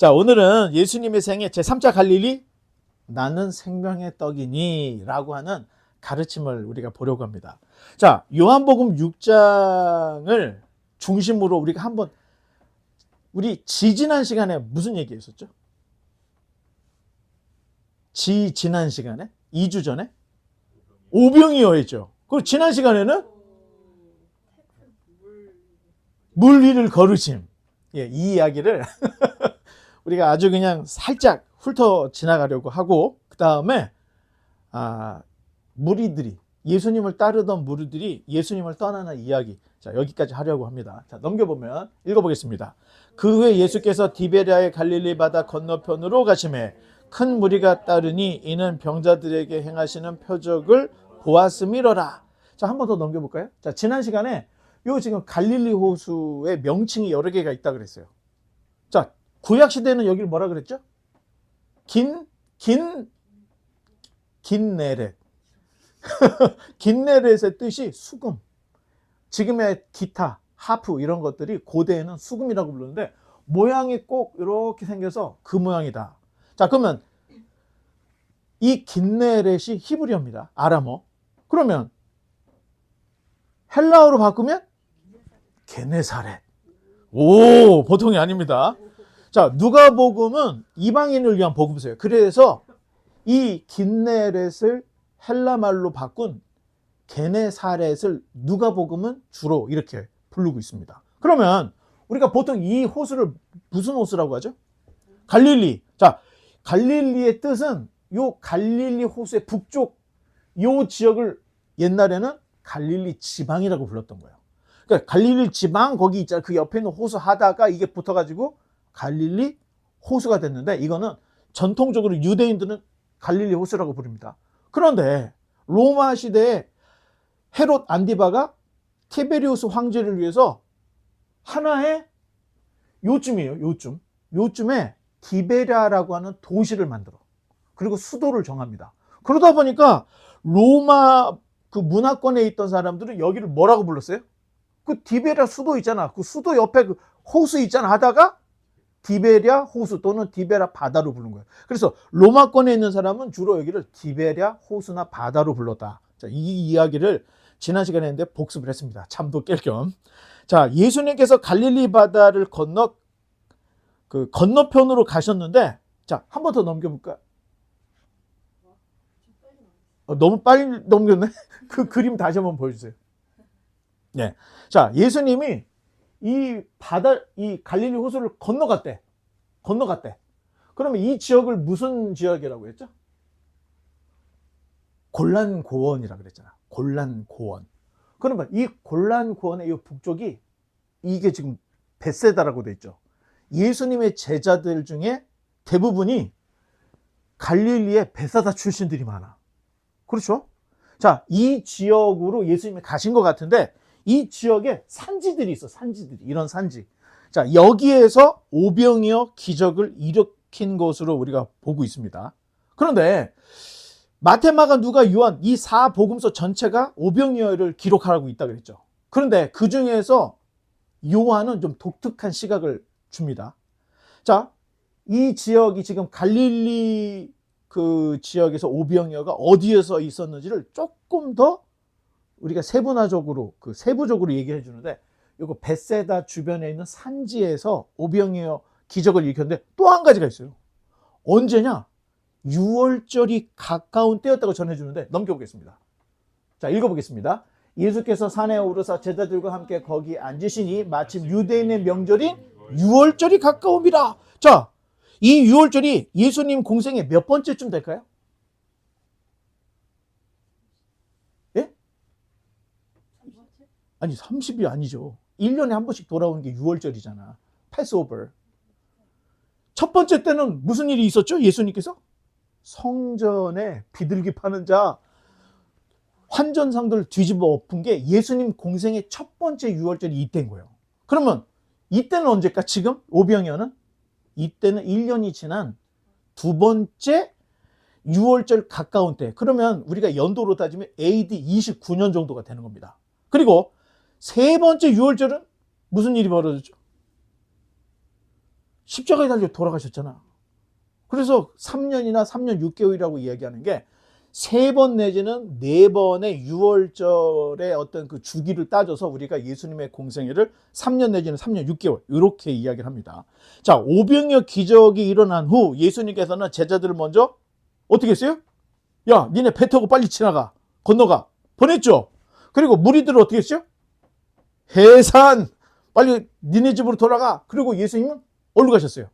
자, 오늘은 예수님의 생애 제3차 갈릴리 나는 생명의 떡이니 라고 하는 가르침을 우리가 보려고 합니다. 자, 요한복음 6장을 중심으로 우리가 한번 우리 지지난 시간에 무슨 얘기 했었죠? 지난 시간에? 2주 전에? 오병이어 했죠. 그리고 지난 시간에는 물 위를 걸으심. 예, 이 이야기를 우리가 아주 그냥 살짝 훑어 지나가려고 하고, 그 다음에 무리들이, 예수님을 따르던 무리들이 예수님을 떠나는 이야기, 자, 여기까지 하려고 합니다. 자, 넘겨보면 읽어보겠습니다. 그 후에 예수께서 디베랴의 갈릴리 바다 건너편으로 가시매 큰 무리가 따르니 이는 병자들에게 행하시는 표적을 보았음이로라. 자, 한 번 더 넘겨볼까요? 자, 지난 시간에 요 지금 갈릴리 호수의 명칭이 여러 개가 있다 그랬어요. 자, 구약 시대는 여기를 뭐라 그랬죠? 긴네렛. 긴네렛의 뜻이 수금. 지금의 기타, 하프 이런 것들이 고대에는 수금이라고 부르는데 모양이 꼭 이렇게 생겨서 그 모양이다. 자, 그러면 이 긴네렛이 히브리어입니다. 아람어. 그러면 헬라어로 바꾸면 게네사렛. 오, 보통이 아닙니다. 자, 누가복음은 이방인을 위한 복음서예요. 그래서 이 긴네렛을 헬라말로 바꾼 게네사렛을 누가복음은 주로 이렇게 부르고 있습니다. 그러면 우리가 보통 이 호수를 무슨 호수라고 하죠? 갈릴리. 자, 갈릴리의 뜻은 요 갈릴리 호수의 북쪽 요 지역을 옛날에는 갈릴리 지방이라고 불렀던 거예요. 그러니까 갈릴리 지방 거기 있잖아요. 그 옆에 있는 호수 하다가 이게 붙어가지고 갈릴리 호수가 됐는데, 이거는 전통적으로 유대인들은 갈릴리 호수라고 부릅니다. 그런데 로마 시대에 헤롯 안디바가 티베리우스 황제를 위해서 하나의 요쯤이에요. 요쯤에 디베랴라고 하는 도시를 만들어. 그리고 수도를 정합니다. 그러다 보니까 로마 그 문화권에 있던 사람들은 여기를 뭐라고 불렀어요? 그 디베랴 수도 있잖아. 그 수도 옆에 그 호수 있잖아 하다가 디베랴 호수 또는 디베랴 바다로 부른 거예요. 그래서 로마권에 있는 사람은 주로 여기를 디베랴 호수나 바다로 불렀다. 자, 이 이야기를 지난 시간에 했는데 복습을 했습니다. 잠도 깰 겸. 자, 예수님께서 갈릴리 바다를 건너편으로 가셨는데, 자, 한 번 더 넘겨볼까요? 너무 빨리 넘겼네. 그 그림 다시 한번 보여주세요. 네. 자, 예수님이 이 갈릴리 호수를 건너갔대. 그러면 이 지역을 무슨 지역이라고 했죠? 골란고원이라고 그랬잖아. 골란고원. 그러면 이 골란고원의 이 북쪽이 이게 지금 벳세다라고 돼 있죠. 예수님의 제자들 중에 대부분이 갈릴리의 벳사다 출신들이 많아. 그렇죠? 자, 이 지역으로 예수님이 가신 것 같은데 이 지역에 산지들이 있어. 이런 산지. 자, 여기에서 오병이어 기적을 일으킨 것으로 우리가 보고 있습니다. 그런데 마태, 마가, 누가, 요한 이 4복음서 전체가 오병이어를 기록하고 있다 그랬죠. 그런데 그 중에서 요한은 좀 독특한 시각을 줍니다. 자, 이 지역이 지금 갈릴리 그 지역에서 오병이어가 어디에서 있었는지를 조금 더 우리가 세부적으로 얘기해 주는데, 이거 벳세다 주변에 있는 산지에서 오병이어 기적을 일으켰는데 또 한 가지가 있어요. 언제냐? 유월절이 가까운 때였다고 전해주는데 넘겨보겠습니다. 자, 읽어보겠습니다. 예수께서 산에 오르사 제자들과 함께 거기 앉으시니 마침 유대인의 명절인 유월절이 가까움이라. 자, 이 유월절이 예수님 공생의 몇 번째쯤 될까요? 예? 아니, 30이 아니죠. 1년에 한 번씩 돌아오는 게 유월절이잖아. 패스오버. 첫 번째 때는 무슨 일이 있었죠? 예수님께서 성전에 비둘기 파는 자 환전상들을 뒤집어 엎은 게 예수님 공생의 첫 번째 유월절이 이때인 거예요. 그러면 이때는 언제일까? 지금 오병이어는 이때는 1년이 지난 두 번째 유월절 가까운 때. 그러면 우리가 연도로 따지면 AD 29년 정도가 되는 겁니다. 그리고 세 번째 유월절은 무슨 일이 벌어졌죠? 십자가에 달려 돌아가셨잖아. 그래서 3년이나 3년 6개월이라고 이야기하는 게 3번 내지는 4번의 6월절의 어떤 그 주기를 따져서 우리가 예수님의 공생애를 3년 내지는 3년 6개월 이렇게 이야기를 합니다. 자, 오병이어 기적이 일어난 후 예수님께서는 제자들을 먼저 어떻게 했어요? 야, 니네 배 타고 빨리 지나가. 건너가. 보냈죠. 그리고 무리들을 어떻게 했어요? 해산. 빨리 니네 집으로 돌아가. 그리고 예수님은 어디로 가셨어요?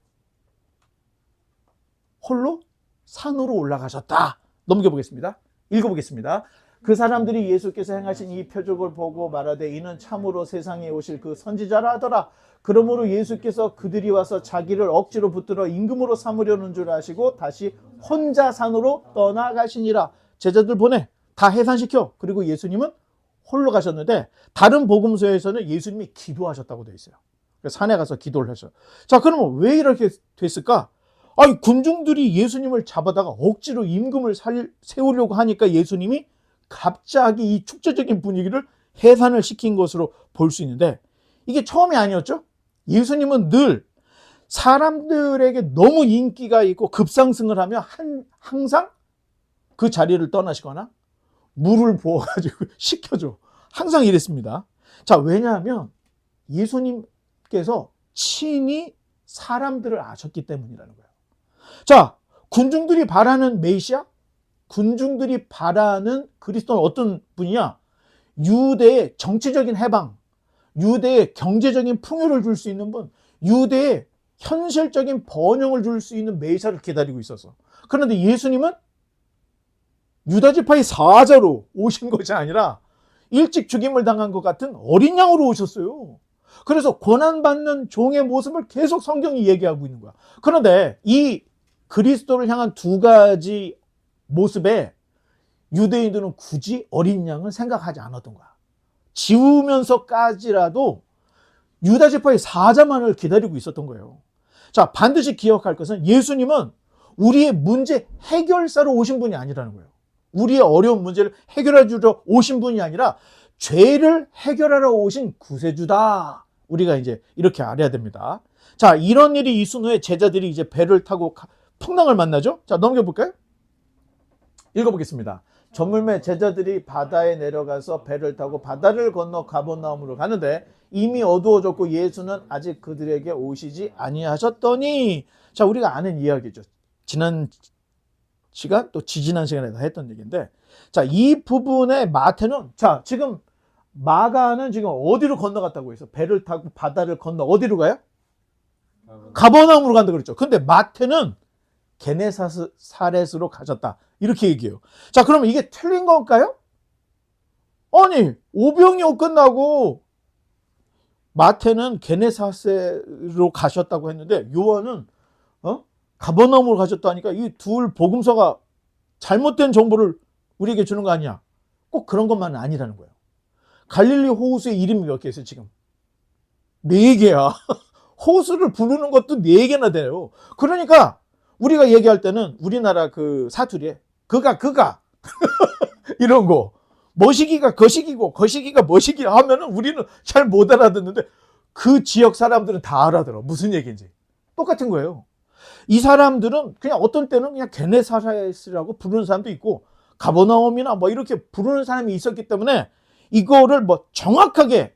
홀로 산으로 올라가셨다. 넘겨보겠습니다. 읽어보겠습니다. 그 사람들이 예수께서 행하신 이 표적을 보고 말하되 이는 참으로 세상에 오실 그 선지자라 하더라. 그러므로 예수께서 그들이 와서 자기를 억지로 붙들어 임금으로 삼으려는 줄 아시고 다시 혼자 산으로 떠나가시니라. 제자들 보내. 다 해산시켜. 그리고 예수님은 홀로 가셨는데 다른 복음서에서는 예수님이 기도하셨다고 되어 있어요. 산에 가서 기도를 하셔요. 자, 그러면 왜 이렇게 됐을까? 아니, 군중들이 예수님을 잡아다가 억지로 임금을 세우려고 하니까 예수님이 갑자기 이 축제적인 분위기를 해산을 시킨 것으로 볼 수 있는데 이게 처음이 아니었죠? 예수님은 늘 사람들에게 너무 인기가 있고 급상승을 하면 항상 그 자리를 떠나시거나 물을 부어가지고 식혀줘. 항상 이랬습니다. 자, 왜냐하면 예수님께서 친히 사람들을 아셨기 때문이라는 거예요. 자, 군중들이 바라는 메시아, 군중들이 바라는 그리스도는 어떤 분이냐? 유대의 정치적인 해방, 유대의 경제적인 풍요를 줄 수 있는 분, 유대의 현실적인 번영을 줄 수 있는 메시아를 기다리고 있어서. 그런데 예수님은 유다지파의 사자로 오신 것이 아니라 일찍 죽임을 당한 것 같은 어린 양으로 오셨어요. 그래서 고난받는 종의 모습을 계속 성경이 얘기하고 있는 거야. 그런데 이 그리스도를 향한 두 가지 모습에 유대인들은 굳이 어린 양을 생각하지 않았던 거야. 지우면서까지라도 유다지파의 사자만을 기다리고 있었던 거예요. 자, 반드시 기억할 것은 예수님은 우리의 문제 해결사로 오신 분이 아니라는 거예요. 우리의 어려운 문제를 해결해 주러 오신 분이 아니라 죄를 해결하러 오신 구세주다. 우리가 이제 이렇게 알아야 됩니다. 자, 이런 일이 있은 후에 제자들이 이제 배를 타고 풍랑을 만나죠. 자, 넘겨볼까요? 읽어보겠습니다. 저물매 제자들이 바다에 내려가서 배를 타고 바다를 건너 가버나움으로 가는데 이미 어두워졌고 예수는 아직 그들에게 오시지 아니하셨더니, 자, 우리가 아는 이야기죠. 지난 시간 또 지지난 시간에 다 했던 얘기인데, 자, 이 부분에 마태는, 자, 지금 마가는 지금 어디로 건너갔다고 해서 배를 타고 바다를 건너 어디로 가요? 가버나움으로 간다 그랬죠. 근데 마태는 게네사렛으로 가셨다 이렇게 얘기해요. 자, 그러면 이게 틀린 건가요? 아니, 오병이어 끝나고 마태는 게네사렛으로 가셨다고 했는데 요한은 가버나움으로 가셨다니까 이 둘 복음서가 잘못된 정보를 우리에게 주는 거 아니야? 꼭 그런 것만은 아니라는 거예요. 갈릴리 호수의 이름이 몇 개 있어요, 지금? 4개야. 호수를 부르는 것도 4개나 돼요. 그러니까 우리가 얘기할 때는 우리나라 그 사투리에 그가 이런 거, 머시기가 거시기고 거시기가 머시기 하면은 우리는 잘 못 알아듣는데 그 지역 사람들은 다 알아들어. 무슨 얘기인지. 똑같은 거예요. 이 사람들은 그냥 어떤 때는 그냥 게네사렛이라고 부르는 사람도 있고 가버나움이나 뭐 이렇게 부르는 사람이 있었기 때문에 이거를 뭐 정확하게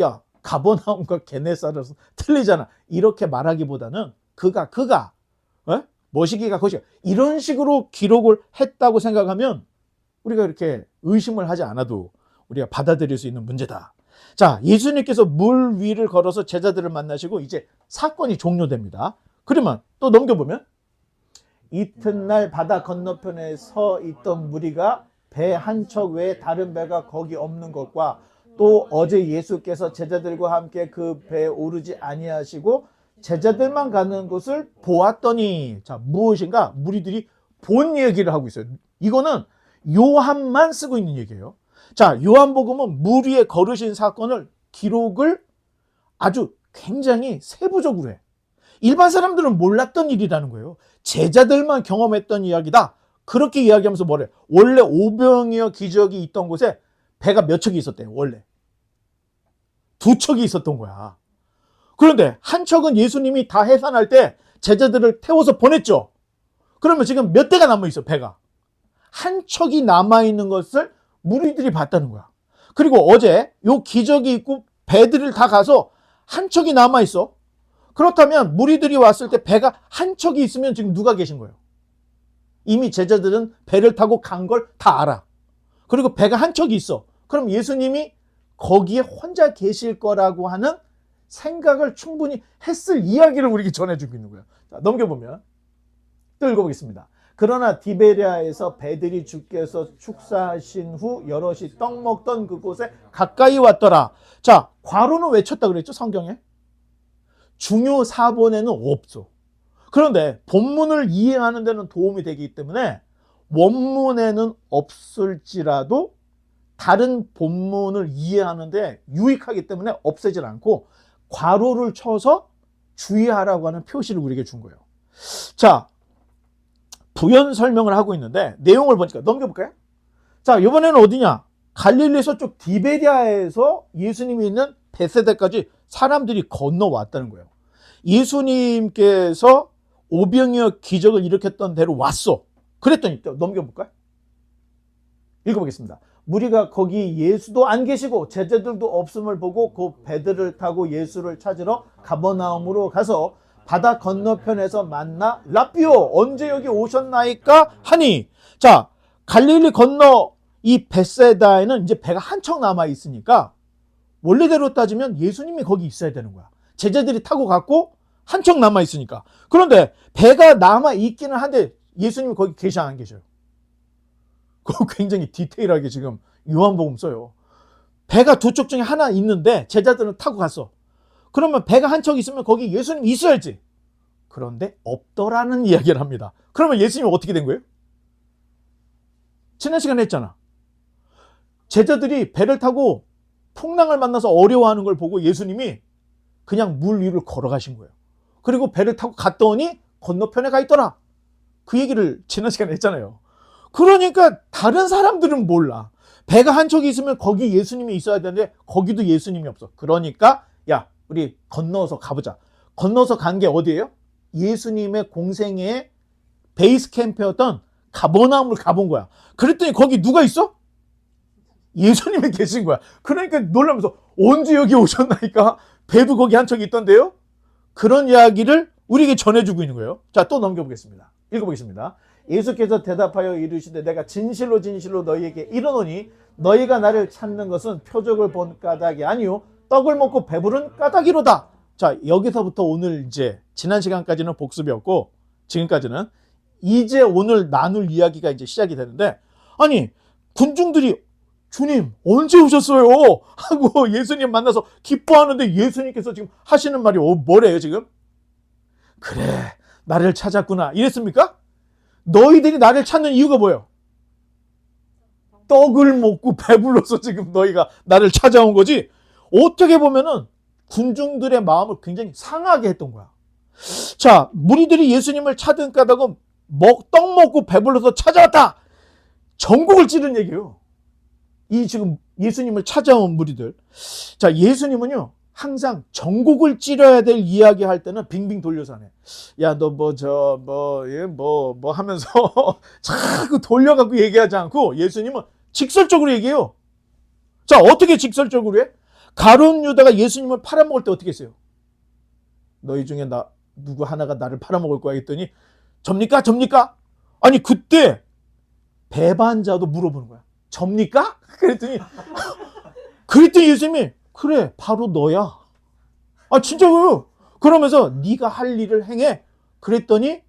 야, 가버나움과 게네사렛은 틀리잖아 이렇게 말하기보다는 그가 머시기가 거시기가 이런 식으로 기록을 했다고 생각하면 우리가 이렇게 의심을 하지 않아도 우리가 받아들일 수 있는 문제다. 자, 예수님께서 물 위를 걸어서 제자들을 만나시고 이제 사건이 종료됩니다. 그러면 또 넘겨보면 이튿날 바다 건너편에 서 있던 무리가 배 한 척 외에 다른 배가 거기 없는 것과 또 어제 예수께서 제자들과 함께 그 배에 오르지 아니하시고 제자들만 가는 곳을 보았더니, 자, 무엇인가 무리들이 본 얘기를 하고 있어요. 이거는 요한만 쓰고 있는 얘기예요. 자, 요한복음은 물 위에 걸으신 사건을 기록을 아주 굉장히 세부적으로 해. 일반 사람들은 몰랐던 일이라는 거예요. 제자들만 경험했던 이야기다. 그렇게 이야기하면서 뭐래? 원래 오병이어 기적이 있던 곳에 배가 몇 척이 있었대요. 원래 2척이 있었던 거야. 그런데 한 척은 예수님이 다 해산할 때 제자들을 태워서 보냈죠. 그러면 지금 몇 대가 남아있어, 배가. 한 척이 남아있는 것을 무리들이 봤다는 거야. 그리고 어제 요 기적이 있고 배들을 다 가서 한 척이 남아있어. 그렇다면 무리들이 왔을 때 배가 한 척이 있으면 지금 누가 계신 거예요? 이미 제자들은 배를 타고 간 걸 다 알아. 그리고 배가 한 척이 있어. 그럼 예수님이 거기에 혼자 계실 거라고 하는 생각을 충분히 했을 이야기를 우리에게 전해주고 있는 거예요. 자, 넘겨보면 또 읽어보겠습니다. 그러나 디베리아에서 배들이 주께서 축사하신 후 여럿이 떡 먹던 그곳에 가까이 왔더라. 자, 과로는 왜 쳤다 그랬죠? 성경에? 중요 사본에는 없어. 그런데 본문을 이해하는 데는 도움이 되기 때문에 원문에는 없을지라도 다른 본문을 이해하는 데 유익하기 때문에 없애질 않고 괄호를 쳐서 주의하라고 하는 표시를 우리에게 준 거예요. 자, 부연 설명을 하고 있는데 내용을 보니까 넘겨볼까요? 자, 이번에는 어디냐? 갈릴리 서쪽 디베리아에서 예수님이 있는 베세다까지 사람들이 건너왔다는 거예요. 예수님께서 오병이어 기적을 일으켰던 데로 왔어. 그랬더니 또 넘겨볼까요? 읽어보겠습니다. 무리가 거기 예수도 안 계시고 제자들도 없음을 보고 그 배들을 타고 예수를 찾으러 가버나움으로 가서 바다 건너편에서 만나 라삐오 언제 여기 오셨나이까 하니, 자, 갈릴리 건너 이 벳세다에는 이제 배가 한 척 남아 있으니까 원래대로 따지면 예수님이 거기 있어야 되는 거야. 제자들이 타고 갔고 한 척 남아 있으니까. 그런데 배가 남아 있기는 한데 예수님이 거기 계셔 안 계셔요? 그거 굉장히 디테일하게 지금 요한복음 써요. 배가 두 척 중에 하나 있는데 제자들은 타고 갔어. 그러면 배가 한 척 있으면 거기 예수님 있어야지. 그런데 없더라는 이야기를 합니다. 그러면 예수님이 어떻게 된 거예요? 지난 시간에 했잖아. 제자들이 배를 타고 풍랑을 만나서 어려워하는 걸 보고 예수님이 그냥 물 위를 걸어가신 거예요. 그리고 배를 타고 갔더니 건너편에 가 있더라. 그 얘기를 지난 시간에 했잖아요. 그러니까 다른 사람들은 몰라. 배가 한 척이 있으면 거기 예수님이 있어야 되는데 거기도 예수님이 없어. 그러니까 야, 우리 건너서 가보자. 건너서 간 게 어디예요? 예수님의 공생애의 베이스 캠프였던 가버나움을 가본 거야. 그랬더니 거기 누가 있어? 예수님이 계신 거야. 그러니까 놀라면서 언제 여기 오셨나니까 배도 거기 한 척이 있던데요? 그런 이야기를 우리에게 전해주고 있는 거예요. 자, 또 넘겨보겠습니다. 읽어보겠습니다. 예수께서 대답하여 이르시되 내가 진실로 진실로 너희에게 이르노니 너희가 나를 찾는 것은 표적을 본 까닭이 아니요 떡을 먹고 배부른 까닭이로다. 자, 여기서부터 오늘 이제 지난 시간까지는 복습이었고 지금까지는 이제 오늘 나눌 이야기가 이제 시작이 되는데, 아니 군중들이 주님 언제 오셨어요? 하고 예수님 만나서 기뻐하는데 예수님께서 지금 하시는 말이 뭐래요 지금? 그래 나를 찾았구나 이랬습니까? 너희들이 나를 찾는 이유가 뭐예요? 떡을 먹고 배불러서 지금 너희가 나를 찾아온 거지. 어떻게 보면은 군중들의 마음을 굉장히 상하게 했던 거야. 자, 무리들이 예수님을 찾은 까닭은 떡 먹고 배불러서 찾아왔다. 전곡을 찌른 얘기예요. 이 지금 예수님을 찾아온 무리들. 자, 예수님은요 항상 전곡을 찌려야 될 이야기 할 때는 빙빙 돌려서 하네. 야, 너 뭐 하면서 자꾸 돌려갖고 얘기하지 않고 예수님은 직설적으로 얘기해요. 자, 어떻게 직설적으로 해? 가룟 유다가 예수님을 팔아먹을 때 어떻게 했어요? 너희 중에 누구 하나가 나를 팔아먹을 거야 했더니 접니까? 접니까? 아니 그때 배반자도 물어보는 거야. 접니까? 그랬더니 예수님이 그래 바로 너야. 아 진짜로요. 그러면서 네가 할 일을 행해. 그랬더니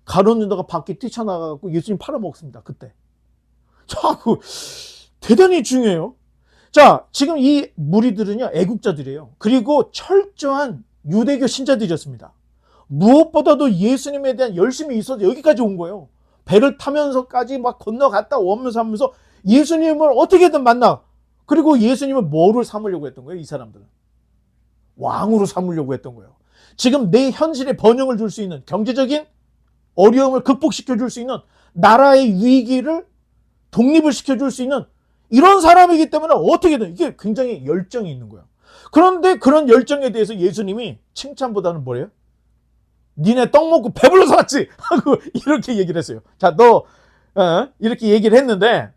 가룟 유다가 밖에 뛰쳐나가고 예수님 팔아먹습니다. 그때. 자, 대단히 중요해요. 자, 지금 이 무리들은요 애국자들이에요. 그리고 철저한 유대교 신자들이었습니다. 무엇보다도 예수님에 대한 열심이 있어서 여기까지 온 거예요. 배를 타면서까지 막 건너갔다 오면서 하면서 예수님을 어떻게든 만나. 그리고 예수님을 뭐를 삼으려고 했던 거예요? 이 사람들은 왕으로 삼으려고 했던 거예요. 지금 내 현실에 번영을 줄 수 있는, 경제적인 어려움을 극복시켜 줄 수 있는, 나라의 위기를 독립을 시켜줄 수 있는 이런 사람이기 때문에 어떻게든 이게 굉장히 열정이 있는 거예요. 그런데 그런 열정에 대해서 예수님이 칭찬보다는 뭐래요? 니네 떡 먹고 배불러서 왔지 하고 이렇게 얘기를 했어요. 자, 너 이렇게 얘기를 했는데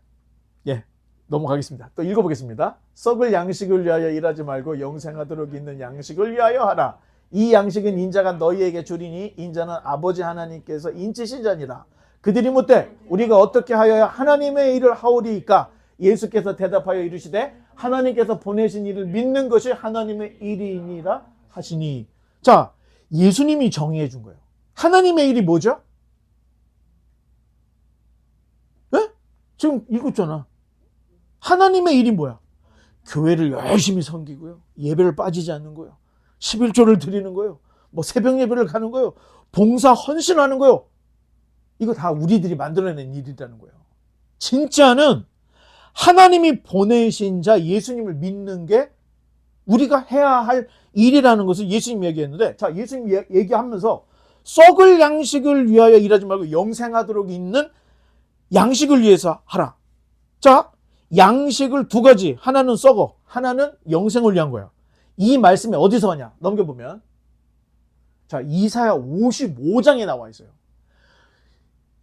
넘어가겠습니다. 또 읽어보겠습니다. 썩을 양식을 위하여 일하지 말고 영생하도록 있는 양식을 위하여 하라. 이 양식은 인자가 너희에게 주리니 인자는 아버지 하나님께서 인치신 자니라. 그들이 묻되 우리가 어떻게 하여야 하나님의 일을 하오리이까? 예수께서 대답하여 이르시되 하나님께서 보내신 일을 믿는 것이 하나님의 일이니라 하시니. 자, 예수님이 정의해 준 거예요. 하나님의 일이 뭐죠? 네? 지금 읽었잖아. 하나님의 일이 뭐야? 교회를 열심히 섬기고요. 예배를 빠지지 않는 거예요. 11조를 드리는 거예요. 뭐 새벽 예배를 가는 거예요. 봉사 헌신하는 거예요. 이거 다 우리들이 만들어낸 일이라는 거예요. 진짜는 하나님이 보내신 자 예수님을 믿는 게 우리가 해야 할 일이라는 것을 예수님이 얘기했는데, 자, 예수님이 얘기하면서 썩을 양식을 위하여 일하지 말고 영생하도록 있는 양식을 위해서 하라. 자, 양식을 두 가지, 하나는 썩어, 하나는 영생을 위한 거야. 이 말씀이 어디서 하냐? 넘겨보면, 자, 이사야 55장에 나와 있어요.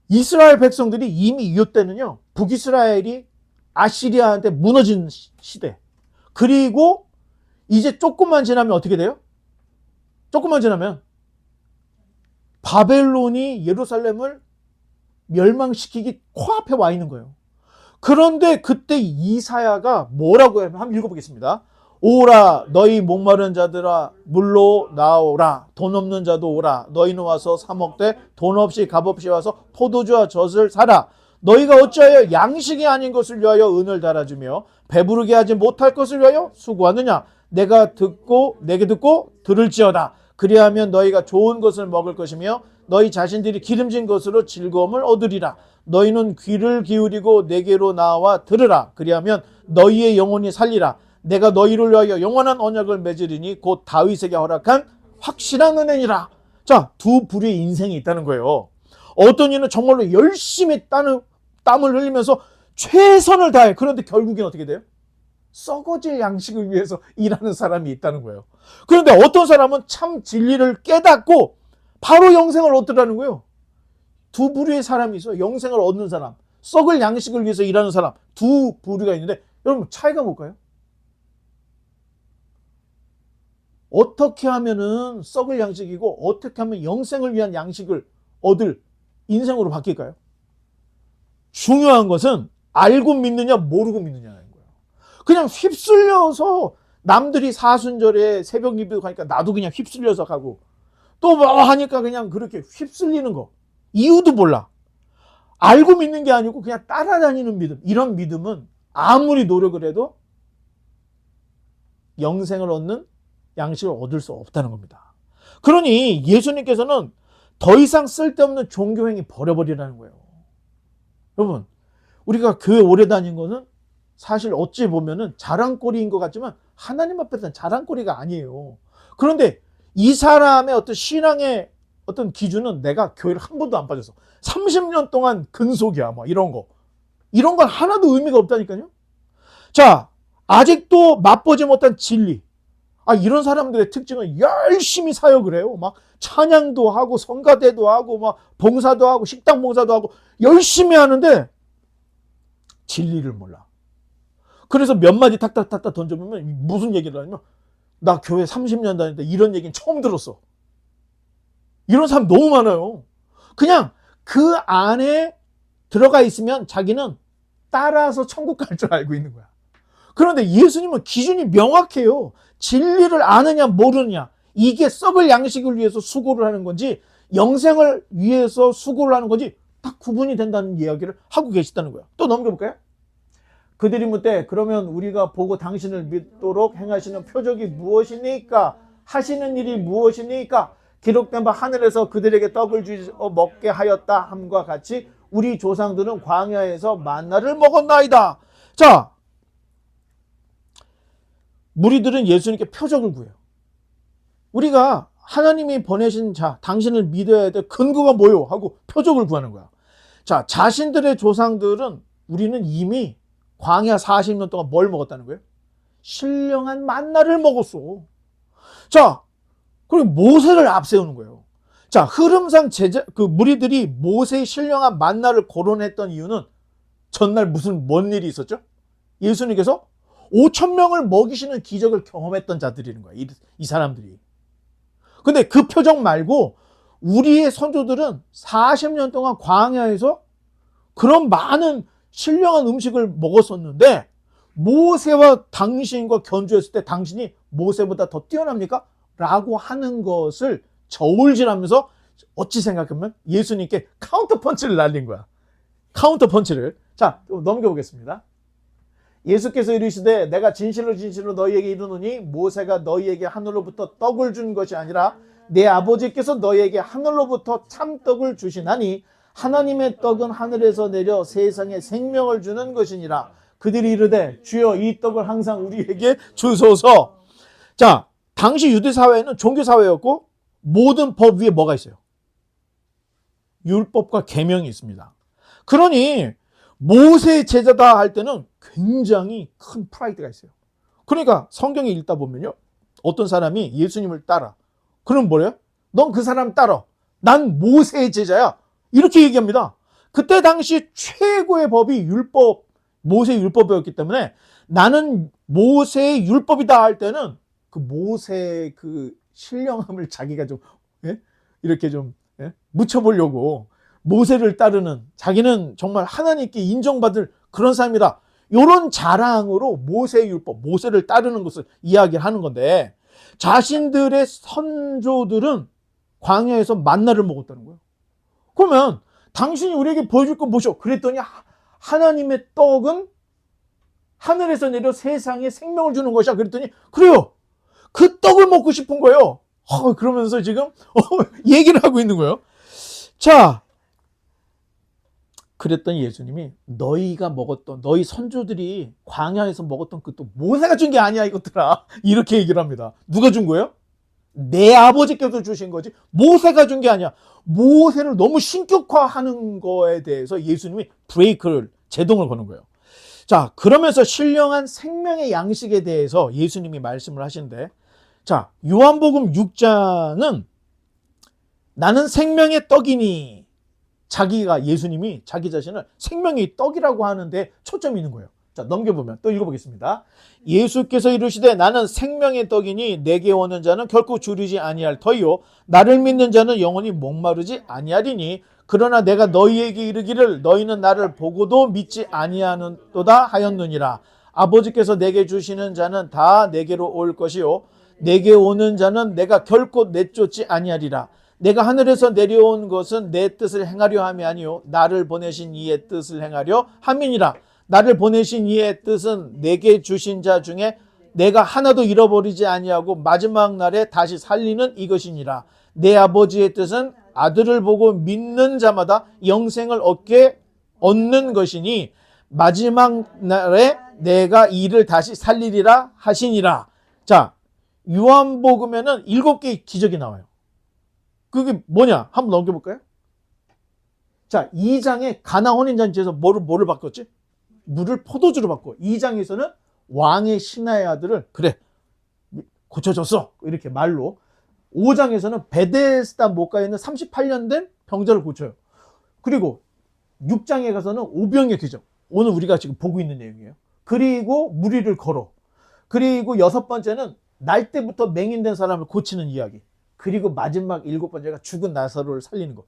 이스라엘 백성들이 이미 이웃 때는요, 북이스라엘이 아시리아한테 무너진 시대. 그리고 이제 조금만 지나면 어떻게 돼요? 조금만 지나면 바벨론이 예루살렘을 멸망시키기 코앞에 와 있는 거예요. 그런데 그때 이사야가 뭐라고 하면 한번 읽어보겠습니다. 오라 너희 목마른 자들아 물로 나오라. 돈 없는 자도 오라. 너희는 와서 사 먹되 돈 없이 값없이 와서 포도주와 젖을 사라. 너희가 어찌하여 양식이 아닌 것을 위하여 은을 달아주며 배부르게 하지 못할 것을 위하여 수고하느냐. 내게 듣고 들을지어다. 그리하면 너희가 좋은 것을 먹을 것이며 너희 자신들이 기름진 것으로 즐거움을 얻으리라. 너희는 귀를 기울이고 내게로 나와 들으라. 그리하면 너희의 영혼이 살리라. 내가 너희를 위하여 영원한 언약을 맺으리니 곧 다윗에게 허락한 확실한 은혜니라. 자, 두 부류의 인생이 있다는 거예요. 어떤 이는 정말로 열심히 땀을 흘리면서 최선을 다해. 그런데 결국엔 어떻게 돼요? 썩어질 양식을 위해서 일하는 사람이 있다는 거예요. 그런데 어떤 사람은 참 진리를 깨닫고 바로 영생을 얻더라는 거예요. 두 부류의 사람이 있어요. 영생을 얻는 사람, 썩을 양식을 위해서 일하는 사람, 두 부류가 있는데 여러분 차이가 뭘까요? 어떻게 하면은 썩을 양식이고 어떻게 하면 영생을 위한 양식을 얻을 인생으로 바뀔까요? 중요한 것은 알고 믿느냐 모르고 믿느냐는 거예요. 그냥 휩쓸려서 남들이 사순절에 새벽 예배도 가니까 나도 그냥 휩쓸려서 가고 또 뭐 하니까 그냥 그렇게 휩쓸리는 거. 이유도 몰라. 알고 믿는 게 아니고 그냥 따라다니는 믿음. 이런 믿음은 아무리 노력을 해도 영생을 얻는 양식을 얻을 수 없다는 겁니다. 그러니 예수님께서는 더 이상 쓸데없는 종교행위 버려버리라는 거예요. 여러분, 우리가 교회 오래 다닌 거는 사실 어찌 보면은 자랑거리인 것 같지만 하나님 앞에서는 자랑거리가 아니에요. 그런데 이 사람의 어떤 신앙의 어떤 기준은 내가 교회를 한 번도 안 빠졌어. 30년 동안 근속이야. 뭐 이런 거. 이런 건 하나도 의미가 없다니까요. 자, 아직도 맛보지 못한 진리. 이런 사람들의 특징은 열심히 사역을 해요. 막 찬양도 하고 성가대도 하고 막 봉사도 하고 식당 봉사도 하고 열심히 하는데 진리를 몰라. 그래서 몇 마디 탁탁탁탁 던져보면 무슨 얘기를 하냐면 나 교회 30년 다녔는데 이런 얘기는 처음 들었어. 이런 사람 너무 많아요. 그냥 그 안에 들어가 있으면 자기는 따라서 천국 갈 줄 알고 있는 거야. 그런데 예수님은 기준이 명확해요. 진리를 아느냐 모르느냐. 이게 썩을 양식을 위해서 수고를 하는 건지 영생을 위해서 수고를 하는 건지 딱 구분이 된다는 이야기를 하고 계시다는 거야. 또 넘겨볼까요? 그들이 묻되 그러면 우리가 보고 당신을 믿도록 행하시는 표적이 무엇이니까? 하시는 일이 무엇이니까? 기록된 바 하늘에서 그들에게 떡을 주어 먹게 하였다 함과 같이 우리 조상들은 광야에서 만나를 먹었나이다. 자, 무리들은 예수님께 표적을 구해요. 우리가 하나님이 보내신 자, 당신을 믿어야 될 근거가 뭐요? 하고 표적을 구하는 거야. 자, 자신들의 조상들은 우리는 이미 광야 40년 동안 뭘 먹었다는 거예요? 신령한 만나를 먹었어. 자, 그리고 모세를 앞세우는 거예요. 자, 흐름상 그 무리들이 모세의 신령한 만나를 거론했던 이유는 전날 뭔 일이 있었죠? 예수님께서 5천 명을 먹이시는 기적을 경험했던 자들이는 거야. 이 사람들이. 근데 그 표정 말고 우리의 선조들은 40년 동안 광야에서 그런 많은 신령한 음식을 먹었었는데 모세와 당신과 견주했을 때 당신이 모세보다 더 뛰어납니까? 라고 하는 것을 저울질하면서 어찌 생각하면 예수님께 카운터 펀치를 날린 거야. 카운터 펀치를. 자, 넘겨보겠습니다. 예수께서 이르시되 내가 진실로 진실로 너희에게 이르노니 모세가 너희에게 하늘로부터 떡을 준 것이 아니라 내 아버지께서 너희에게 하늘로부터 참떡을 주시나니 하나님의 떡은 하늘에서 내려 세상에 생명을 주는 것이니라. 그들이 이르되 주여 이 떡을 항상 우리에게 주소서. 자, 당시 유대 사회는 종교 사회였고 모든 법 위에 뭐가 있어요? 율법과 계명이 있습니다. 그러니 모세의 제자다 할 때는 굉장히 큰 프라이드가 있어요. 그러니까 성경에 읽다 보면요, 어떤 사람이 예수님을 따라. 그럼 뭐래요? 넌 그 사람 따라. 난 모세의 제자야. 이렇게 얘기합니다. 그때 당시 최고의 법이 모세의 율법이었기 때문에 나는 모세의 율법이다 할 때는 그 모세의 그 신령함을 자기가 좀 이렇게 좀 묻혀보려고 모세를 따르는, 자기는 정말 하나님께 인정받을 그런 사람이다. 이런 자랑으로 모세의 율법, 모세를 따르는 것을 이야기하는 건데 자신들의 선조들은 광야에서 만나를 먹었다는 거예요. 그러면 당신이 우리에게 보여줄 건 뭐죠? 그랬더니 하나님의 떡은 하늘에서 내려 세상에 생명을 주는 것이야. 그랬더니 그래요. 그 떡을 먹고 싶은 거예요. 그러면서 지금 얘기를 하고 있는 거예요. 자, 그랬더니 예수님이 너희가 먹었던, 너희 선조들이 광야에서 먹었던 그 떡 모세가 준 게 아니야 이것들아. 이렇게 얘기를 합니다. 누가 준 거예요? 내 아버지께서 주신 거지 모세가 준 게 아니야. 모세를 너무 신격화하는 거에 대해서 예수님이 브레이크를, 제동을 거는 거예요. 자, 그러면서 신령한 생명의 양식에 대해서 예수님이 말씀을 하시는데, 자, 요한복음 6장은 나는 생명의 떡이니, 예수님이 자기 자신을 생명의 떡이라고 하는데 초점이 있는 거예요. 자, 넘겨보면 또 읽어보겠습니다. 예수께서 이르시되 나는 생명의 떡이니 내게 오는 자는 결코 줄이지 아니할 터이요 나를 믿는 자는 영원히 목마르지 아니하리니 그러나 내가 너희에게 이르기를 너희는 나를 보고도 믿지 아니하는도다 하였느니라. 아버지께서 내게 주시는 자는 다 내게로 올 것이요 내게 오는 자는 내가 결코 내쫓지 아니하리라. 내가 하늘에서 내려온 것은 내 뜻을 행하려 함이 아니요 나를 보내신 이의 뜻을 행하려 함이니라. 나를 보내신 이의 뜻은 내게 주신 자 중에 내가 하나도 잃어버리지 아니하고 마지막 날에 다시 살리는 이것이니라. 내 아버지의 뜻은 아들을 보고 믿는 자마다 영생을 얻는 것이니 마지막 날에 내가 이를 다시 살리리라 하시니라. 자, 요한복음에는 7개의 기적이 나와요. 그게 뭐냐? 한번 넘겨볼까요? 자, 2장에 가나 혼인잔치에서 뭐를 바꿨지? 물을 포도주로 바꿔. 2장에서는 왕의 신하의 아들을 그래 고쳐줬어 이렇게 말로. 5장에서는 베데스다 못가에 있는 38년 된 병자를 고쳐요. 그리고 6장에 가서는 오병의 기적, 오늘 우리가 지금 보고 있는 내용이에요. 그리고 무리를 걸어. 그리고 6번째는 날 때부터 맹인된 사람을 고치는 이야기. 그리고 마지막 7번째가 죽은 나사로를 살리는 거.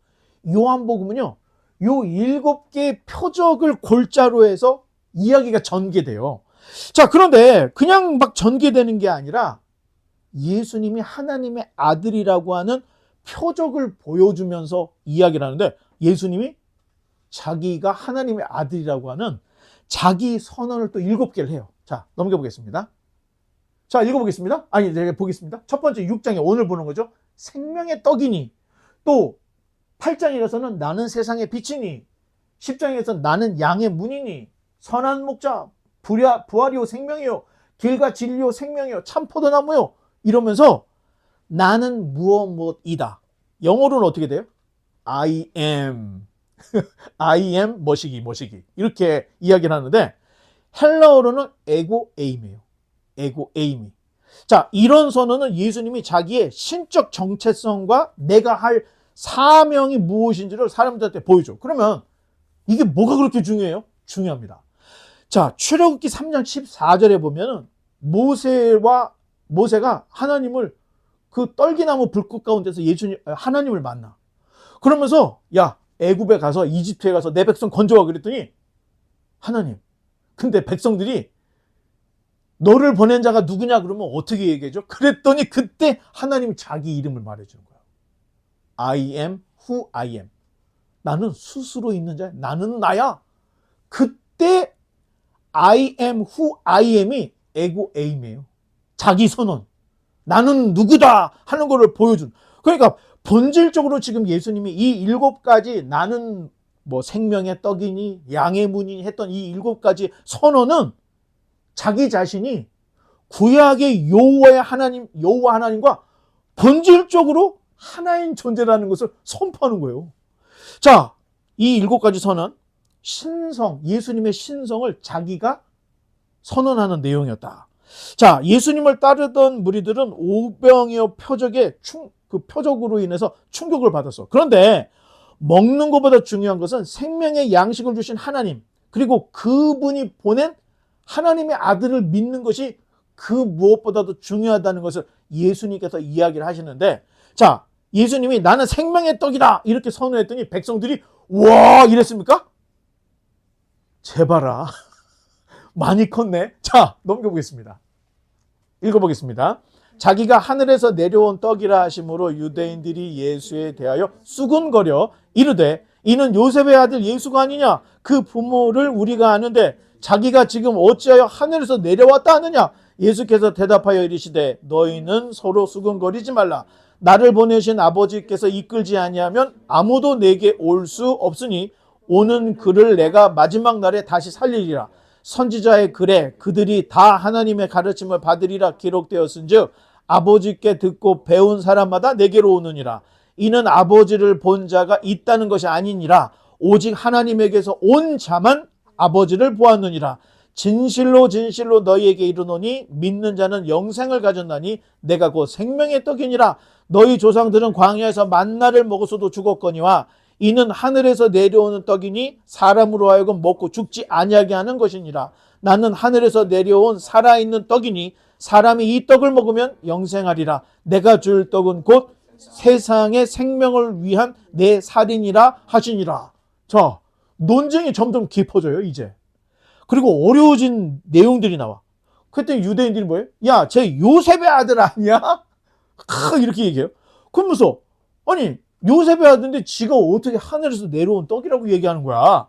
요한복음은요, 요 7개의 표적을 골자로 해서 이야기가 전개돼요. 자, 그런데 그냥 막 전개되는 게 아니라 예수님이 하나님의 아들이라고 하는 표적을 보여주면서 이야기를 하는데, 예수님이 자기가 하나님의 아들이라고 하는 자기 선언을 또 7개를 해요. 자, 넘겨보겠습니다. 자, 읽어보겠습니다. 아니, 제가 보겠습니다. 첫 번째 6장에 오늘 보는 거죠. 생명의 떡이니. 또 8장이라서는 나는 세상의 빛이니. 10장에서 나는 양의 문이니. 선한 목자, 부활이요 생명이요, 길과 진리요 생명이요, 참 포도나무요. 이러면서 나는 무엇이다. 영어로는 어떻게 돼요? I am. I am 뭐시기. 이렇게 이야기를 하는데 헬라어로는 에고 에임이에요. 에고 에이미. 자, 이런 선언은 예수님이 자기의 신적 정체성과 내가 할 사명이 무엇인지를 사람들한테 보여줘. 그러면 이게 뭐가 그렇게 중요해요? 중요합니다. 자, 출애굽기 3장 14절에 보면은 모세가 하나님을 그 떨기나무 불꽃 가운데서 하나님을 만나. 그러면서 야, 애굽에 가서 이집트에 가서 내 백성 건져와 그랬더니 하나님. 근데 백성들이 너를 보낸 자가 누구냐 그러면 어떻게 얘기해줘? 그랬더니 그때 하나님이 자기 이름을 말해주는 거야. I am who I am. 나는 스스로 있는 자야. 나는 나야. 그때 I am who I am이 에고 에임이에요. 자기 선언. 나는 누구다 하는 거를 보여준. 그러니까 본질적으로 지금 예수님이 이 7가지 나는 뭐 생명의 떡이니 양의 문이니 했던 이 7가지 선언은 자기 자신이 구약의 여호와 하나님과 본질적으로 하나인 존재라는 것을 선포하는 거예요. 자, 이 7가지 선언, 예수님의 신성을 자기가 선언하는 내용이었다. 자, 예수님을 따르던 무리들은 오병이어 표적으로 인해서 충격을 받았어. 그런데 먹는 것보다 중요한 것은 생명의 양식을 주신 하나님, 그리고 그분이 보낸 하나님의 아들을 믿는 것이 그 무엇보다도 중요하다는 것을 예수님께서 이야기를 하시는데, 자, 예수님이 나는 생명의 떡이다 이렇게 선언했더니 백성들이 와 이랬습니까? 제발아. 많이 컸네. 자, 넘겨보겠습니다. 읽어보겠습니다. 자기가 하늘에서 내려온 떡이라 하심으로 유대인들이 예수에 대하여 수군거려 이르되 이는 요셉의 아들 예수가 아니냐? 그 부모를 우리가 아는데 자기가 지금 어찌하여 하늘에서 내려왔다 하느냐? 예수께서 대답하여 이르시되 너희는 서로 수군거리지 말라. 나를 보내신 아버지께서 이끌지 아니하면 아무도 내게 올 수 없으니 오는 그를 내가 마지막 날에 다시 살리리라. 선지자의 글에 그들이 다 하나님의 가르침을 받으리라 기록되었은즉 아버지께 듣고 배운 사람마다 내게로 오느니라. 이는 아버지를 본 자가 있다는 것이 아니니라. 오직 하나님에게서 온 자만 아버지를 보았느니라. 진실로 진실로 너희에게 이르노니 믿는 자는 영생을 가졌나니 내가 곧 생명의 떡이니라. 너희 조상들은 광야에서 만나를 먹어서도 죽었거니와 이는 하늘에서 내려오는 떡이니 사람으로 하여금 먹고 죽지 아니하게 하는 것이니라. 나는 하늘에서 내려온 살아있는 떡이니 사람이 이 떡을 먹으면 영생하리라. 내가 줄 떡은 곧 세상의 생명을 위한 내 살이니라 하시니라. 자, 논쟁이 점점 깊어져요 이제. 그리고 어려워진 내용들이 나와. 그때 유대인들이 뭐예요? 야, 쟤 요셉의 아들 아니야? 이렇게 얘기해요. 그러면서 아니 요셉의 아들인데 지가 어떻게 하늘에서 내려온 떡이라고 얘기하는 거야?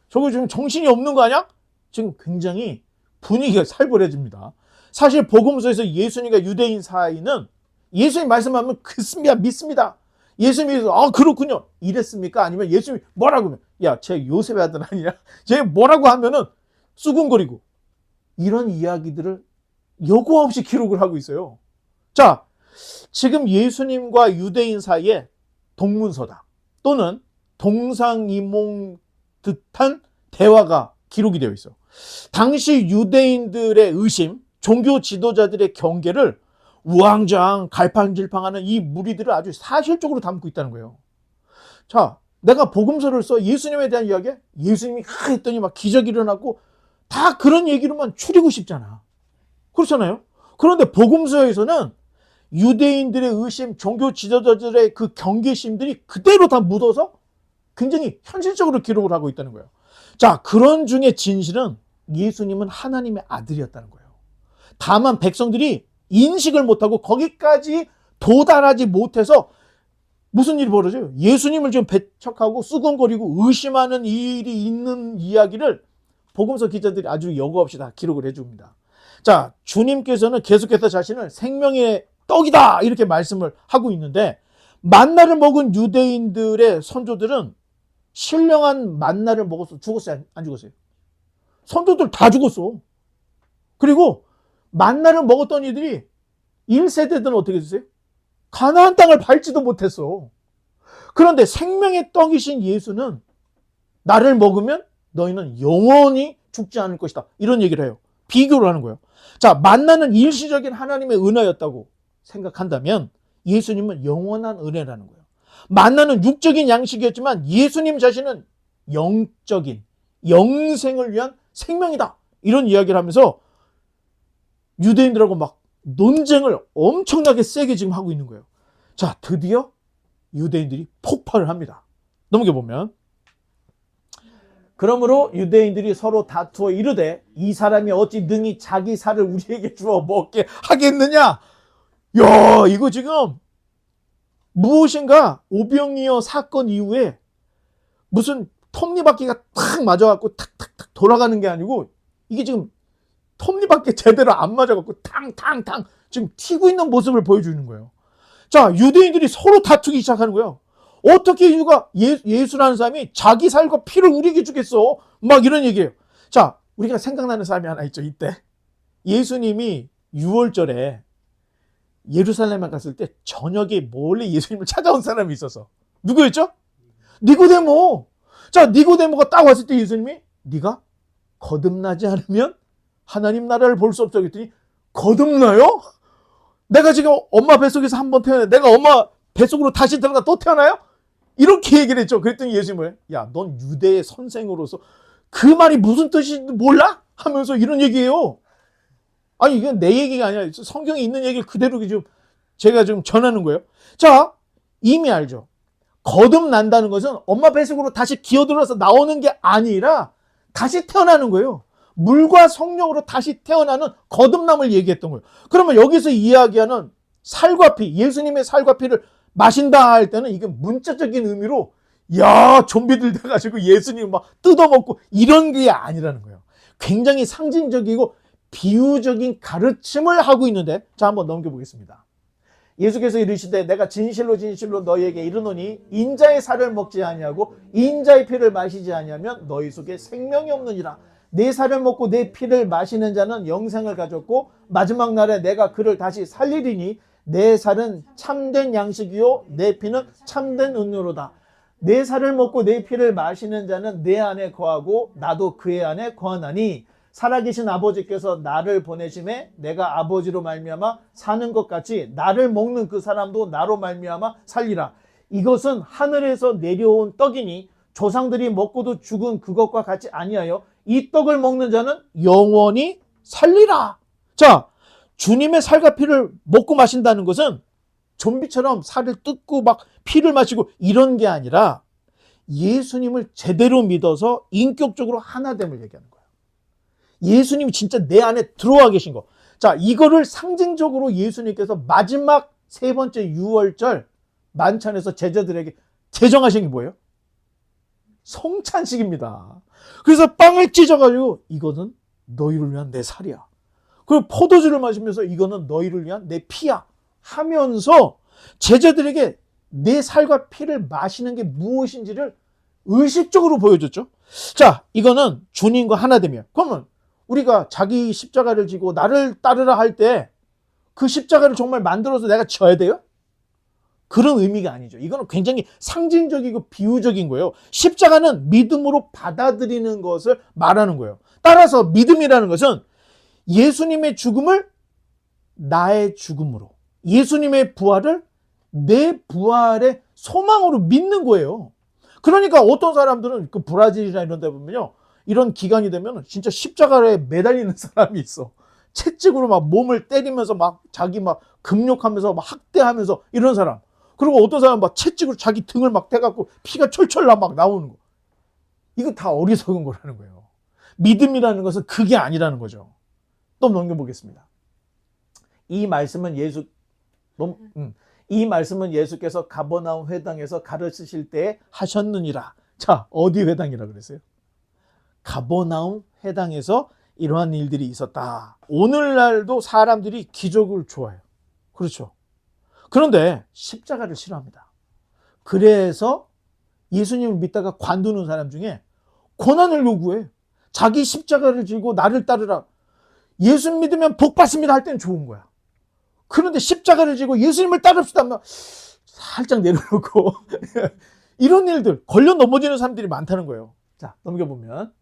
저거 지금 정신이 없는 거 아니야? 지금 굉장히 분위기가 살벌해집니다. 사실 복음서에서 예수님과 유대인 사이는 예수님 말씀하면 믿습니다. 예수님이 그렇군요 이랬습니까? 아니면 예수님이 뭐라고 하면 야, 쟤 요셉의 아들 아니야? 쟤 뭐라고 하면은 수군거리고 이런 이야기들을 여과 없이 기록을 하고 있어요. 자, 지금 예수님과 유대인 사이에 동문서다 또는 동상이몽 듯한 대화가 기록이 되어 있어. 당시 유대인들의 의심, 종교 지도자들의 경계를 우왕좌왕 갈팡질팡하는 이 무리들을 아주 사실적으로 담고 있다는 거예요. 자, 내가 복음서를 써 예수님에 대한 이야기에 예수님이 했더니 막 기적이 일어났고 다 그런 얘기로만 추리고 싶잖아. 그렇잖아요. 그런데 복음서에서는 유대인들의 의심, 종교 지도자들의 그 경계심들이 그대로 다 묻어서 굉장히 현실적으로 기록을 하고 있다는 거예요. 자, 그런 중에 진실은 예수님은 하나님의 아들이었다는 거예요. 다만 백성들이 인식을 못하고 거기까지 도달하지 못해서 무슨 일이 벌어져요? 예수님을 좀 배척하고 수군거리고 의심하는 일이 있는 이야기를 복음서 기자들이 아주 여과 없이 다 기록을 해줍니다. 자, 주님께서는 계속해서 자신을 생명의 떡이다 이렇게 말씀을 하고 있는데 만나를 먹은 유대인들의 선조들은 신령한 만나를 먹어서 죽었어요? 안 죽었어요? 선조들 다 죽었어. 그리고 만나를 먹었던 이들이 1세대들은 어떻게 됐어요? 가나안 땅을 밟지도 못했어. 그런데 생명의 떡이신 예수는 나를 먹으면 너희는 영원히 죽지 않을 것이다 이런 얘기를 해요. 비교를 하는 거예요. 자, 만나는 일시적인 하나님의 은혜였다고 생각한다면 예수님은 영원한 은혜라는 거예요. 만나는 육적인 양식이었지만 예수님 자신은 영적인 영생을 위한 생명이다. 이런 이야기를 하면서 유대인들하고 막 논쟁을 엄청나게 세게 지금 하고 있는 거예요. 자, 드디어 유대인들이 폭발을 합니다. 넘겨보면, 그러므로 유대인들이 서로 다투어 이르되 이 사람이 어찌 능히 자기 살을 우리에게 주어 먹게 하겠느냐. 야, 이거 지금 무엇인가 오병이어 사건 이후에 무슨 톱니바퀴가 탁 맞아갖고 탁탁탁 돌아가는 게 아니고 이게 지금 톱니바퀴 제대로 안 맞아갖고 탕탕탕 지금 튀고 있는 모습을 보여주는 거예요. 자, 유대인들이 서로 다투기 시작하는 거예요. 어떻게 예수라는 사람이 자기 살과 피를 우리에게 주겠어? 막 이런 얘기예요. 자, 우리가 생각나는 사람이 하나 있죠. 이때 예수님이 6월절에 예루살렘에 갔을 때 저녁에 몰래 예수님을 찾아온 사람이 있어서 누구였죠? 니고데모. 자, 니고데모가 딱 왔을 때 예수님이 네가 거듭나지 않으면 하나님 나라를 볼 수 없어 그랬더니 거듭나요? 내가 지금 엄마 뱃속에서 한 번 태어나요. 내가 엄마 뱃속으로 다시 들어가 또 태어나요? 이렇게 얘기를 했죠. 그랬더니 예수님은 야, 넌 유대의 선생으로서 그 말이 무슨 뜻인지 몰라? 하면서 이런 얘기예요. 아니, 이건 내 얘기가 아니라 성경에 있는 얘기를 그대로 좀 제가 좀 전하는 거예요. 자, 이미 알죠. 거듭난다는 것은 엄마 뱃속으로 다시 기어들어서 나오는 게 아니라 다시 태어나는 거예요. 물과 성령으로 다시 태어나는 거듭남을 얘기했던 거예요. 그러면 여기서 이야기하는 살과 피, 예수님의 살과 피를 마신다 할 때는 이게 문자적인 의미로 야, 좀비들 돼가지고 예수님 막 뜯어먹고 이런 게 아니라는 거예요. 굉장히 상징적이고 비유적인 가르침을 하고 있는데, 자, 한번 넘겨보겠습니다. 예수께서 이르시되 내가 진실로 진실로 너희에게 이르노니 인자의 살을 먹지 아니하고 인자의 피를 마시지 아니하면 너희 속에 생명이 없느니라. 내 살을 먹고 내 피를 마시는 자는 영생을 가졌고 마지막 날에 내가 그를 다시 살리리니 내 살은 참된 양식이요 내 피는 참된 음료로다. 내 살을 먹고 내 피를 마시는 자는 내 안에 거하고 나도 그의 안에 거하나니 살아계신 아버지께서 나를 보내심에 내가 아버지로 말미암아 사는 것 같이 나를 먹는 그 사람도 나로 말미암아 살리라. 이것은 하늘에서 내려온 떡이니 조상들이 먹고도 죽은 그것과 같이 아니하여 이 떡을 먹는 자는 영원히 살리라. 자, 주님의 살과 피를 먹고 마신다는 것은 좀비처럼 살을 뜯고 막 피를 마시고 이런 게 아니라 예수님을 제대로 믿어서 인격적으로 하나됨을 얘기하는 거예요. 예수님이 진짜 내 안에 들어와 계신 거. 자, 이거를 상징적으로 예수님께서 마지막 세 번째 유월절 만찬에서 제자들에게 제정하신 게 뭐예요? 성찬식입니다. 그래서 빵을 찢어가지고 이거는 너희를 위한 내 살이야. 그리고 포도주를 마시면서 이거는 너희를 위한 내 피야 하면서 제자들에게 내 살과 피를 마시는 게 무엇인지를 의식적으로 보여줬죠. 자, 이거는 주님과 하나됨이야. 그러면 우리가 자기 십자가를 지고 나를 따르라 할 때 그 십자가를 정말 만들어서 내가 져야 돼요? 그런 의미가 아니죠. 이거는 굉장히 상징적이고 비유적인 거예요. 십자가는 믿음으로 받아들이는 것을 말하는 거예요. 따라서 믿음이라는 것은 예수님의 죽음을 나의 죽음으로, 예수님의 부활을 내 부활의 소망으로 믿는 거예요. 그러니까 어떤 사람들은 그 브라질이나 이런 데 보면요, 이런 기간이 되면 진짜 십자가에 매달리는 사람이 있어. 채찍으로 막 몸을 때리면서 막 자기 막 금욕하면서 막 학대하면서 이런 사람. 그리고 어떤 사람은 막 채찍으로 자기 등을 막 대갖고 피가 철철 막 나오는 거. 이거 다 어리석은 거라는 거예요. 믿음이라는 것은 그게 아니라는 거죠. 또 넘겨보겠습니다. 이 말씀은 예수께서 가버나움 회당에서 가르치실 때 하셨느니라. 자, 어디 회당이라 그랬어요? 가버나움 회당에서 이러한 일들이 있었다. 오늘날도 사람들이 기적을 좋아해요. 그렇죠. 그런데 십자가를 싫어합니다. 그래서 예수님을 믿다가 관두는 사람 중에 고난을 요구해. 자기 십자가를 지고 나를 따르라. 예수 믿으면 복 받습니다 할 때는 좋은 거야. 그런데 십자가를 지고 예수님을 따릅시다 하면 살짝 내려놓고 이런 일들, 걸려 넘어지는 사람들이 많다는 거예요. 자, 넘겨보면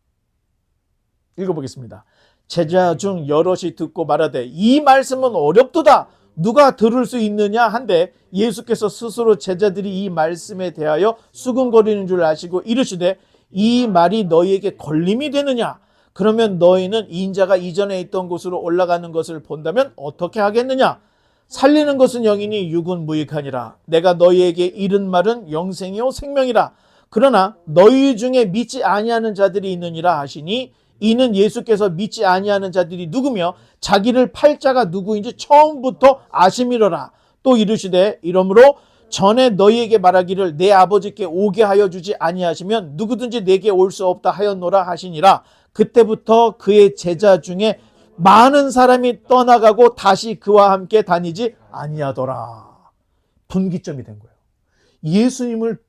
읽어보겠습니다. 제자 중 여럿이 듣고 말하되 이 말씀은 어렵도다. 누가 들을 수 있느냐 한데 예수께서 스스로 제자들이 이 말씀에 대하여 수근거리는 줄 아시고 이르시되 이 말이 너희에게 걸림이 되느냐? 그러면 너희는 인자가 이전에 있던 곳으로 올라가는 것을 본다면 어떻게 하겠느냐? 살리는 것은 영이니 육은 무익하니라. 내가 너희에게 이른 말은 영생이요 생명이라. 그러나 너희 중에 믿지 아니하는 자들이 있느니라 하시니 이는 예수께서 믿지 아니하는 자들이 누구며 자기를 팔 자가 누구인지 처음부터 아심이로라. 또 이르시되 이러므로 전에 너희에게 말하기를 내 아버지께 오게 하여 주지 아니하시면 누구든지 내게 올 수 없다 하였노라 하시니라. 그때부터 그의 제자 중에 많은 사람이 떠나가고 다시 그와 함께 다니지 아니하더라. 분기점이 된 거예요. 예수님을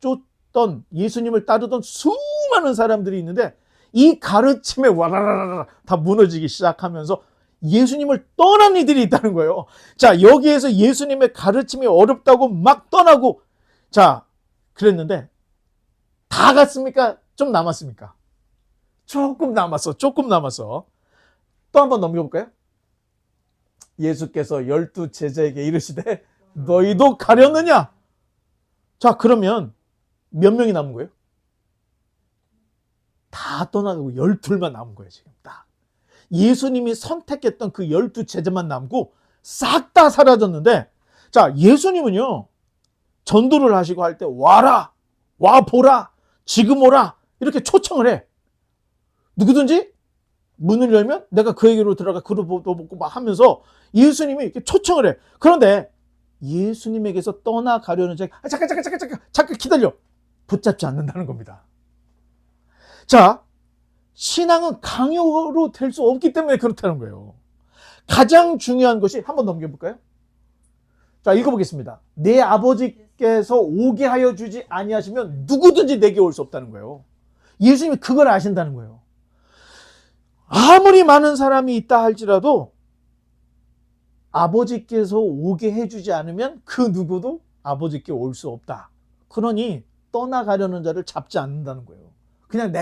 따르던 수많은 사람들이 있는데 이 가르침에 와라라라 다 무너지기 시작하면서 예수님을 떠난 이들이 있다는 거예요. 자, 여기에서 예수님의 가르침이 어렵다고 막 떠나고, 자, 그랬는데 다 갔습니까? 좀 남았습니까? 조금 남았어. 또 한번 넘겨볼까요? 예수께서 12 제자에게 이르시되 너희도 가려느냐? 자, 그러면 몇 명이 남은 거예요? 다 떠나가고 12만 남은 거예요, 지금 딱. 예수님이 선택했던 그 12 제자만 남고 싹 다 사라졌는데, 자, 예수님은요, 전도를 하시고 할 때 와라, 와 보라, 지금 오라 이렇게 초청을 해. 누구든지 문을 열면 내가 그에게로 들어가 그릇도 먹고 막 하면서 예수님이 이렇게 초청을 해. 그런데 예수님에게서 떠나가려는 자가 잠깐 기다려. 붙잡지 않는다는 겁니다. 자, 신앙은 강요로 될 수 없기 때문에 그렇다는 거예요. 가장 중요한 것이, 한번 넘겨볼까요? 자, 읽어보겠습니다. 내 아버지께서 오게 하여 주지 아니하시면 누구든지 내게 올 수 없다는 거예요. 예수님이 그걸 아신다는 거예요. 아무리 많은 사람이 있다 할지라도 아버지께서 오게 해주지 않으면 그 누구도 아버지께 올 수 없다. 그러니 떠나가려는 자를 잡지 않는다는 거예요. 그냥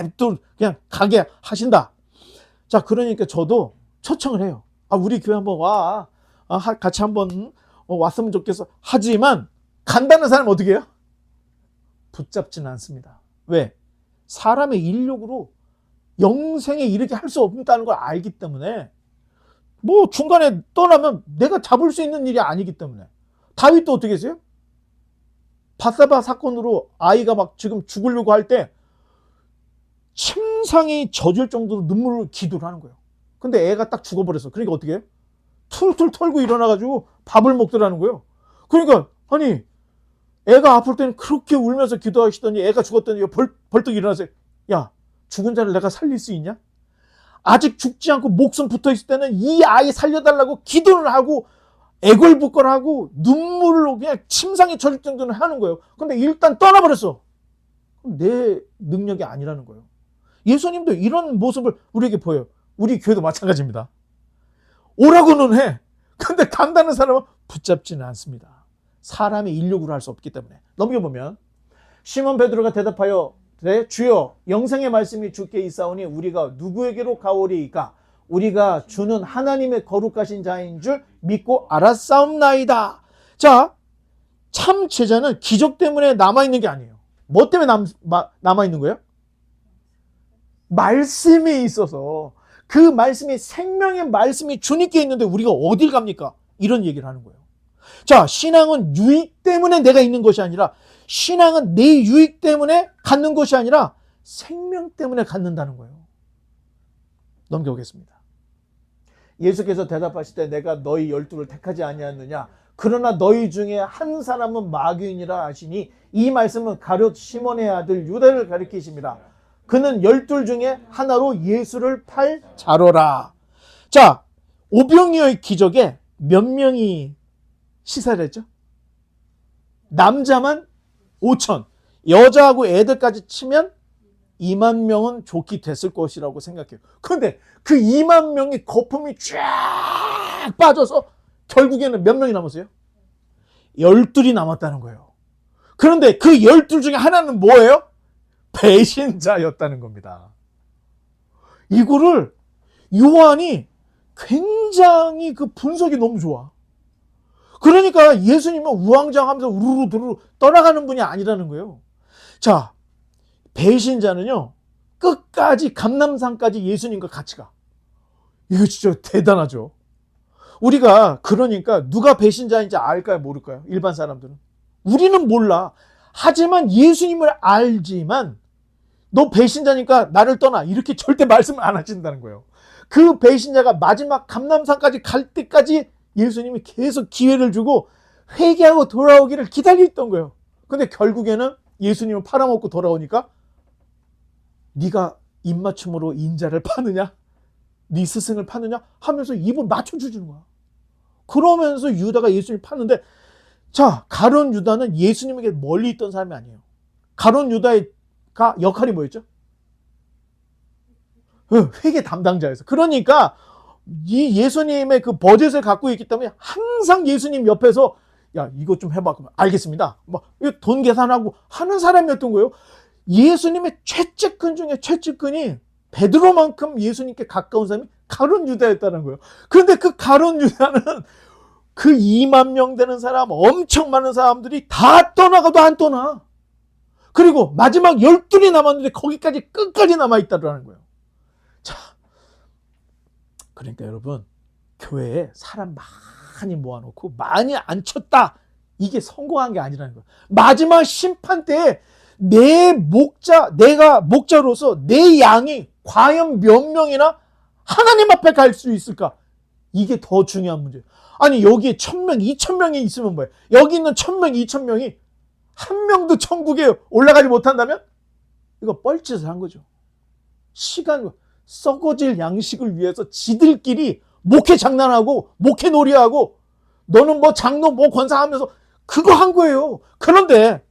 그냥 가게 하신다. 자, 그러니까 저도 초청을 해요. 우리 교회 한번 와. 같이 한번 왔으면 좋겠어. 하지만 간다는 사람은 어떻게 해요? 붙잡지는 않습니다. 왜? 사람의 인력으로 영생에 이르게 할 수 없다는 걸 알기 때문에, 뭐 중간에 떠나면 내가 잡을 수 있는 일이 아니기 때문에. 다윗도 어떻게 했어요? 밧세바 사건으로 아이가 막 지금 죽으려고 할 때 침상이 젖을 정도로 눈물을 기도를 하는 거예요. 근데 애가 딱 죽어버렸어. 그러니까 어떻게 해요? 툴툴 털고 일어나가지고 밥을 먹더라는 거예요. 그러니까 아니, 애가 아플 때는 그렇게 울면서 기도하시더니 애가 죽었더니 벌떡 일어나서, 야, 죽은 자를 내가 살릴 수 있냐? 아직 죽지 않고 목숨 붙어있을 때는 이 아이 살려달라고 기도를 하고 애걸복걸하고 눈물로 그냥 침상에 젖을 정도는 하는 거예요. 근데 일단 떠나버렸어. 그럼 내 능력이 아니라는 거예요. 예수님도 이런 모습을 우리에게 보여요. 우리 교회도 마찬가지입니다. 오라고는 해. 근데 간다는 사람은 붙잡지는 않습니다. 사람의 인력으로 할 수 없기 때문에. 넘겨보면 시몬 베드로가 대답하여 주여, 영생의 말씀이 주께 있사오니 우리가 누구에게로 가오리이까? 우리가 주는 하나님의 거룩하신 자인 줄 믿고 알았사옵나이다. 자, 참 제자는 기적 때문에 남아있는 게 아니에요. 뭐 때문에 남아있는 거예요? 말씀이 있어서, 그 말씀이 생명의 말씀이 주님께 있는데 우리가 어딜 갑니까? 이런 얘기를 하는 거예요. 자, 신앙은 유익 때문에 내가 있는 것이 아니라, 신앙은 내 유익 때문에 갖는 것이 아니라 생명 때문에 갖는다는 거예요. 넘겨보겠습니다. 예수께서 대답하실 때 내가 너희 12를 택하지 아니하느냐? 그러나 너희 중에 한 사람은 마귀인이라 하시니, 이 말씀은 가룟 시몬의 아들 유다를 가리키십니다. 그는 12 중에 하나로 예수를 팔 자로라. 자, 오병이어의 기적에 몇 명이 시사를 했죠? 남자만 5천, 여자하고 애들까지 치면 2만 명은 좋게 됐을 것이라고 생각해요. 그런데 그 2만 명의 거품이 쫙 빠져서 결국에는 몇 명이 남았어요? 12이 남았다는 거예요. 그런데 그 12 중에 하나는 뭐예요? 배신자였다는 겁니다. 이거를 요한이 굉장히 그 분석이 너무 좋아. 그러니까 예수님은 우왕좌왕하면서 우르르 두르르 떠나가는 분이 아니라는 거예요. 자, 배신자는요, 끝까지 감람산까지 예수님과 같이 가. 이거 진짜 대단하죠. 우리가 그러니까 누가 배신자인지 알까요, 모를까요? 일반 사람들은. 우리는 몰라. 하지만 예수님을 알지만 너 배신자니까 나를 떠나, 이렇게 절대 말씀을 안 하신다는 거예요. 그 배신자가 마지막 감람산까지 갈 때까지 예수님이 계속 기회를 주고 회개하고 돌아오기를 기다렸던 거예요. 근데 결국에는 예수님은 팔아먹고 돌아오니까 네가 입맞춤으로 인자를 파느냐? 네 스승을 파느냐? 하면서 입을 맞춰주는 거야. 그러면서 유다가 예수님을 파는데, 자, 가룟 유다는 예수님에게 멀리 있던 사람이 아니에요. 가룟 유다의 역할이 뭐였죠? 회계 담당자였어. 그러니까 이 예수님의 그 버젯을 갖고 있기 때문에 항상 예수님 옆에서 야, 이거 좀 해봐. 그러면 알겠습니다. 막 돈 계산하고 하는 사람이었던 거예요. 예수님의 최측근 중에 최측근이 베드로만큼 예수님께 가까운 사람이 가룟 유다였다는 거예요. 그런데 그 가룟 유다는 그 2만 명 되는 사람, 엄청 많은 사람들이 다 떠나가도 안 떠나. 그리고 마지막 12이 남았는데 거기까지 끝까지 남아있다는 거예요. 자, 그러니까 여러분, 교회에 사람 많이 모아놓고 많이 앉혔다, 이게 성공한 게 아니라는 거예요. 마지막 심판 때에 내가 목자로서 내 양이 과연 몇 명이나 하나님 앞에 갈 수 있을까? 이게 더 중요한 문제예요. 아니, 여기에 1000명, 2000명이 있으면 뭐예요? 여기 있는 1000명, 2000명이 한 명도 천국에 올라가지 못한다면 이거 뻘짓을 한 거죠. 시간, 썩어질 양식을 위해서 지들끼리 목회 장난하고 목회 놀이하고 너는 뭐 장로 뭐 권사하면서 그거 한 거예요. 그런데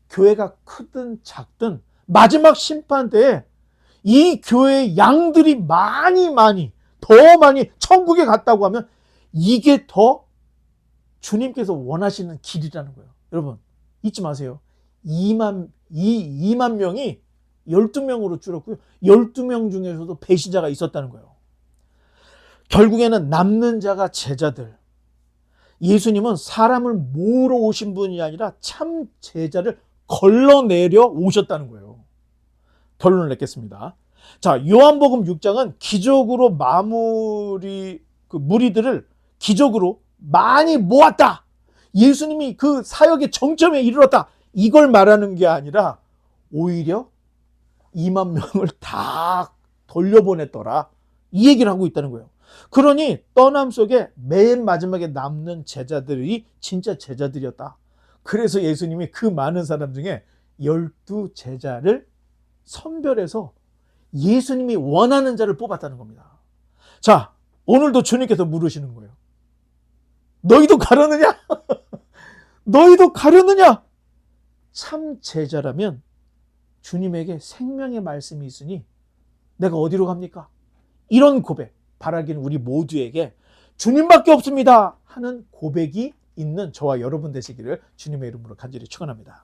교회가 크든 작든 마지막 심판 때에 이 교회의 양들이 더 많이 천국에 갔다고 하면 이게 더 주님께서 원하시는 길이라는 거예요. 여러분, 잊지 마세요. 2만 명이 12명으로 줄었고요. 12명 중에서도 배신자가 있었다는 거예요. 결국에는 남는 자가 제자들. 예수님은 사람을 모으러 오신 분이 아니라 참 제자를 걸러내려 오셨다는 거예요. 결론을 냈겠습니다. 자, 요한복음 6장은 기적으로 무리들을 기적으로 많이 모았다. 예수님이 그 사역의 정점에 이르렀다. 이걸 말하는 게 아니라 오히려 2만 명을 다 돌려보냈더라. 이 얘기를 하고 있다는 거예요. 그러니 떠남 속에 맨 마지막에 남는 제자들이 진짜 제자들이었다. 그래서 예수님이 그 많은 사람 중에 12제자를 선별해서 예수님이 원하는 자를 뽑았다는 겁니다. 자, 오늘도 주님께서 물으시는 거예요. 너희도 가려느냐? 너희도 가려느냐? 참 제자라면 주님에게 생명의 말씀이 있으니 내가 어디로 갑니까? 이런 고백 바라기는 우리 모두에게 주님밖에 없습니다 하는 고백이 있는 저와 여러분 되시기를 주님의 이름으로 간절히 축원합니다.